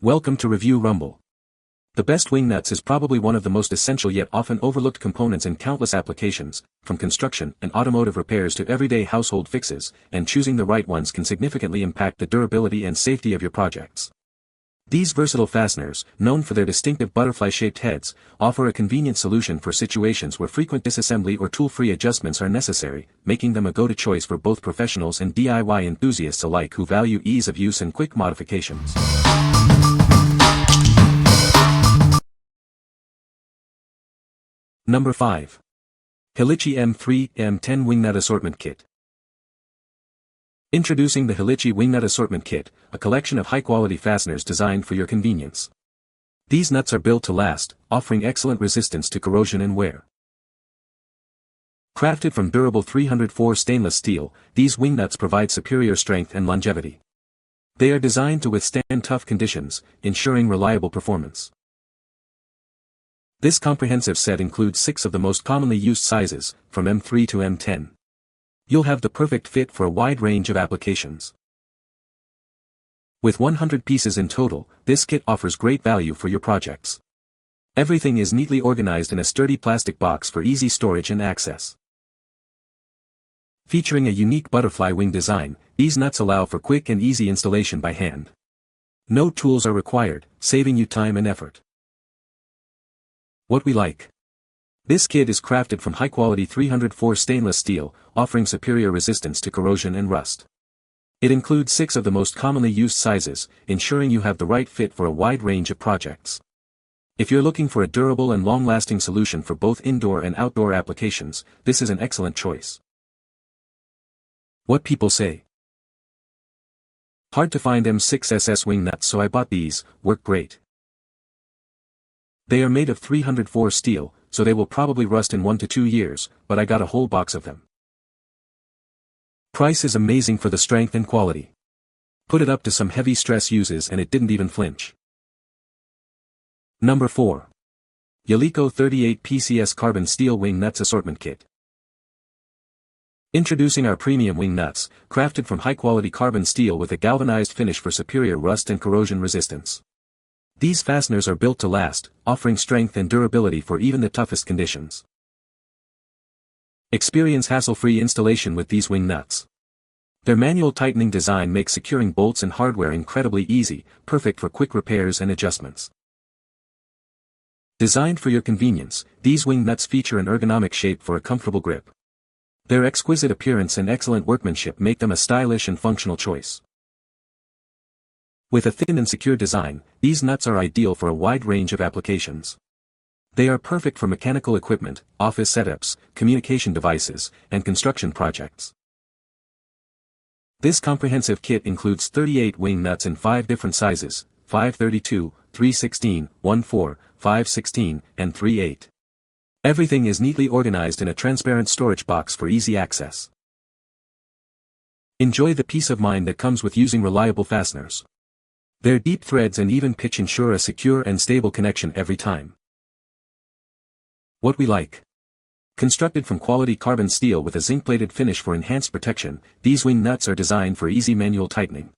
Welcome to Review Rumble. The best Wingnuts is probably one of the most essential yet often overlooked components in countless applications, from construction and automotive repairs to everyday household fixes, and choosing the right ones can significantly impact the durability and safety of your projects. These versatile fasteners, known for their distinctive butterfly-shaped heads, offer a convenient solution for situations where frequent disassembly or tool-free adjustments are necessary, making them a go-to choice for both professionals and DIY enthusiasts alike who value ease of use and quick modifications. Number 5. Hilitchi M3-M10 Wingnut Assortment Kit. Introducing the Hilitchi Wingnut Assortment Kit, a collection of high-quality fasteners designed for your convenience. These nuts are built to last, offering excellent resistance to corrosion and wear. Crafted from durable 304 stainless steel, these wingnuts provide superior strength and longevity. They are designed to withstand tough conditions, ensuring reliable performance. This comprehensive set includes 6 of the most commonly used sizes, from M3 to M10. You'll have the perfect fit for a wide range of applications. With 100 pieces in total, this kit offers great value for your projects. Everything is neatly organized in a sturdy plastic box for easy storage and access. Featuring a unique butterfly wing design, these nuts allow for quick and easy installation by hand. No tools are required, saving you time and effort. What we like. This kit is crafted from high-quality 304 stainless steel, offering superior resistance to corrosion and rust. It includes 6 of the most commonly used sizes, ensuring you have the right fit for a wide range of projects. If you're looking for a durable and long-lasting solution for both indoor and outdoor applications, this is an excellent choice. What people say. Hard to find M6SS wing nuts, so I bought these. Work great. They are made of 304 steel, so they will probably rust in 1 to 2 years, but I got a whole box of them. Price is amazing for the strength and quality. Put it up to some heavy stress uses and it didn't even flinch. Number 4. Yoliko 38 PCS Carbon Steel Wing Nuts Assortment Kit. Introducing our premium wing nuts, crafted from high-quality carbon steel with a galvanized finish for superior rust and corrosion resistance. These fasteners are built to last, offering strength and durability for even the toughest conditions. Experience hassle-free installation with these wing nuts. Their manual tightening design makes securing bolts and hardware incredibly easy, perfect for quick repairs and adjustments. Designed for your convenience, these wing nuts feature an ergonomic shape for a comfortable grip. Their exquisite appearance and excellent workmanship make them a stylish and functional choice. With a thin and secure design, these nuts are ideal for a wide range of applications. They are perfect for mechanical equipment, office setups, communication devices, and construction projects. This comprehensive kit includes 38 wing nuts in 5 different sizes: 532, 316, 14, 516, and 38. Everything is neatly organized in a transparent storage box for easy access. Enjoy the peace of mind that comes with using reliable fasteners. Their deep threads and even pitch ensure a secure and stable connection every time. What we like. Constructed from quality carbon steel with a zinc-plated finish for enhanced protection, these wing nuts are designed for easy manual tightening.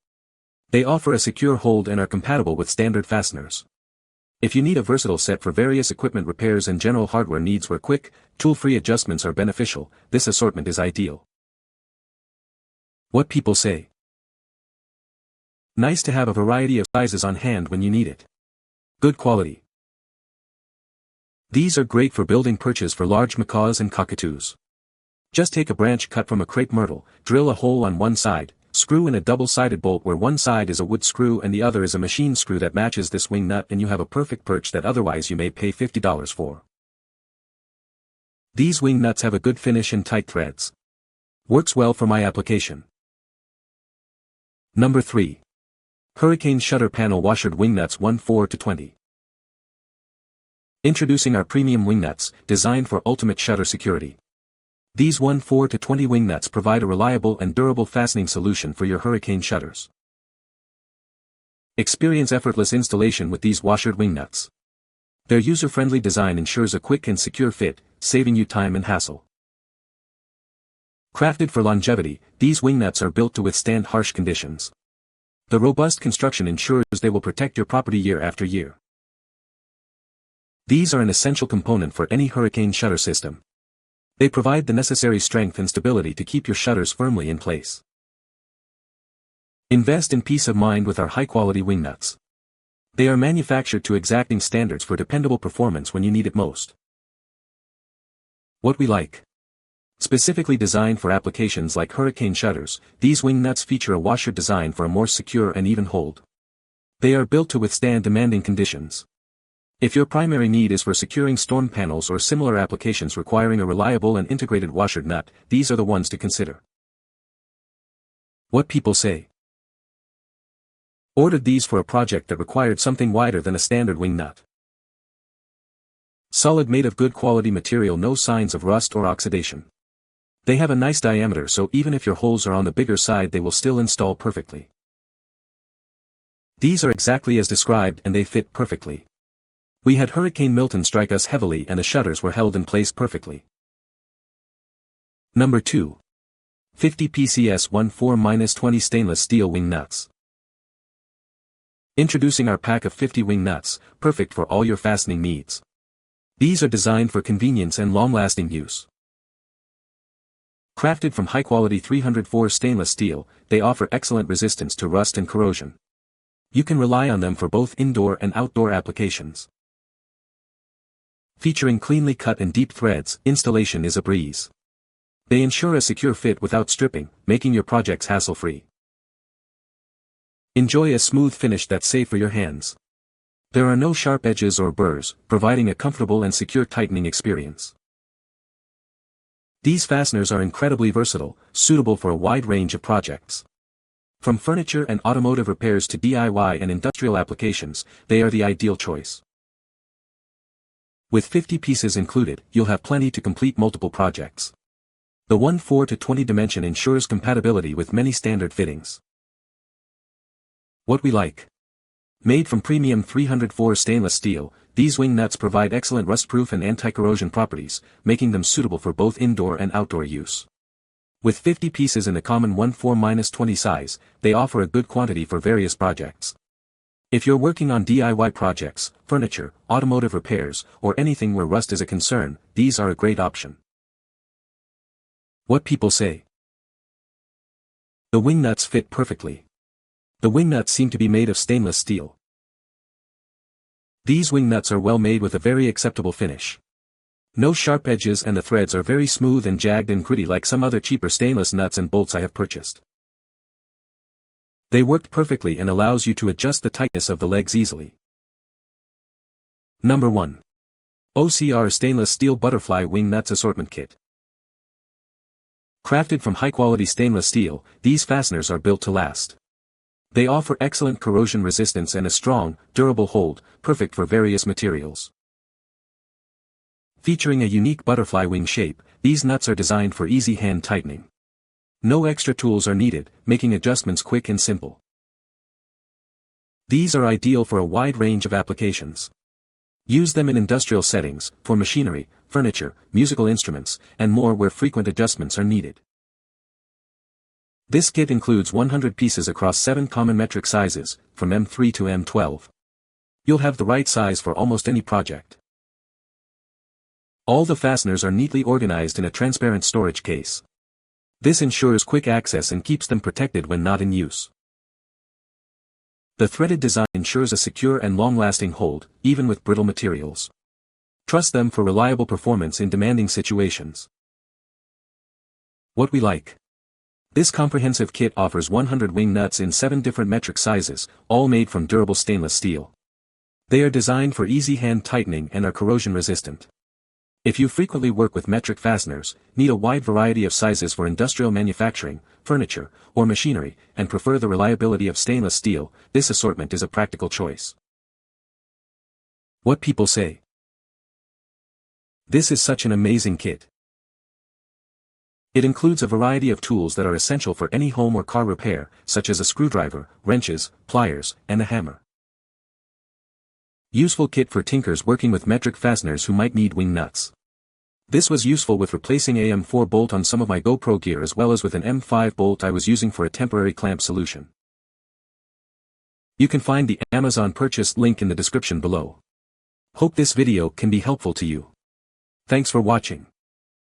They offer a secure hold and are compatible with standard fasteners. If you need a versatile set for various equipment repairs and general hardware needs where quick, tool-free adjustments are beneficial, this assortment is ideal. What people say. Nice to have a variety of sizes on hand when you need it. Good quality. These are great for building perches for large macaws and cockatoos. Just take a branch cut from a crepe myrtle, drill a hole on one side, screw in a double-sided bolt where one side is a wood screw and the other is a machine screw that matches this wing nut, and you have a perfect perch that otherwise you may pay $50 for. These wing nuts have a good finish and tight threads. Works well for my application. Number 3. Hurricane Shutter Panel Washered Wingnuts 14-20. Introducing our premium wingnuts, designed for ultimate shutter security. These 14-20 wingnuts provide a reliable and durable fastening solution for your hurricane shutters. Experience effortless installation with these washered wingnuts. Their user-friendly design ensures a quick and secure fit, saving you time and hassle. Crafted for longevity, these wingnuts are built to withstand harsh conditions. The robust construction ensures they will protect your property year after year. These are an essential component for any hurricane shutter system. They provide the necessary strength and stability to keep your shutters firmly in place. Invest in peace of mind with our high-quality Wingnuts. They are manufactured to exacting standards for dependable performance when you need it most. What we like. Specifically designed for applications like hurricane shutters, these Wingnuts feature a washer design for a more secure and even hold. They are built to withstand demanding conditions. If your primary need is for securing storm panels or similar applications requiring a reliable and integrated washer nut, these are the ones to consider. What people say. Ordered these for a project that required something wider than a standard Wingnut. Solid, made of good quality material, no signs of rust or oxidation. They have a nice diameter, so even if your holes are on the bigger side they will still install perfectly. These are exactly as described and they fit perfectly. We had Hurricane Milton strike us heavily and the shutters were held in place perfectly. Number 2. 50 PCS 14-20 stainless steel Wingnuts. Introducing our pack of 50 Wingnuts, perfect for all your fastening needs. These are designed for convenience and long-lasting use. Crafted from high-quality 304 stainless steel, they offer excellent resistance to rust and corrosion. You can rely on them for both indoor and outdoor applications. Featuring cleanly cut and deep threads, installation is a breeze. They ensure a secure fit without stripping, making your projects hassle-free. Enjoy a smooth finish that's safe for your hands. There are no sharp edges or burrs, providing a comfortable and secure tightening experience. These fasteners are incredibly versatile, suitable for a wide range of projects. From furniture and automotive repairs to DIY and industrial applications, they are the ideal choice. With 50 pieces included, you'll have plenty to complete multiple projects. The 1/4-20 dimension ensures compatibility with many standard fittings. What we like. Made from premium 304 stainless steel, these Wingnuts provide excellent rust-proof and anti-corrosion properties, making them suitable for both indoor and outdoor use. With 50 pieces in the common 1/4-20 size, they offer a good quantity for various projects. If you're working on DIY projects, furniture, automotive repairs, or anything where rust is a concern, these are a great option. What people say. The Wingnuts fit perfectly. The Wingnuts seem to be made of stainless steel. These Wingnuts are well made with a very acceptable finish. No sharp edges and the threads are very smooth and jagged and gritty like some other cheaper stainless nuts and bolts I have purchased. They worked perfectly and allows you to adjust the tightness of the legs easily. Number 1. OCR Stainless Steel Butterfly Wingnuts Assortment Kit. Crafted from high-quality stainless steel, these fasteners are built to last. They offer excellent corrosion resistance and a strong, durable hold, perfect for various materials. Featuring a unique butterfly wing shape, these nuts are designed for easy hand tightening. No extra tools are needed, making adjustments quick and simple. These are ideal for a wide range of applications. Use them in industrial settings, for machinery, furniture, musical instruments, and more where frequent adjustments are needed. This kit includes 100 pieces across 7 common metric sizes, from M3 to M12. You'll have the right size for almost any project. All the fasteners are neatly organized in a transparent storage case. This ensures quick access and keeps them protected when not in use. The threaded design ensures a secure and long-lasting hold, even with brittle materials. Trust them for reliable performance in demanding situations. What we like. This comprehensive kit offers 100 Wingnuts in 7 different metric sizes, all made from durable stainless steel. They are designed for easy hand tightening and are corrosion resistant. If you frequently work with metric fasteners, need a wide variety of sizes for industrial manufacturing, furniture, or machinery, and prefer the reliability of stainless steel, this assortment is a practical choice. What people say. This is such an amazing kit. It includes a variety of tools that are essential for any home or car repair, such as a screwdriver, wrenches, pliers, and a hammer. Useful kit for tinkers working with metric fasteners who might need Wingnuts. This was useful with replacing a M4 bolt on some of my GoPro gear as well as with an M5 bolt I was using for a temporary clamp solution. You can find the Amazon purchase link in the description below. Hope this video can be helpful to you. Thanks for watching.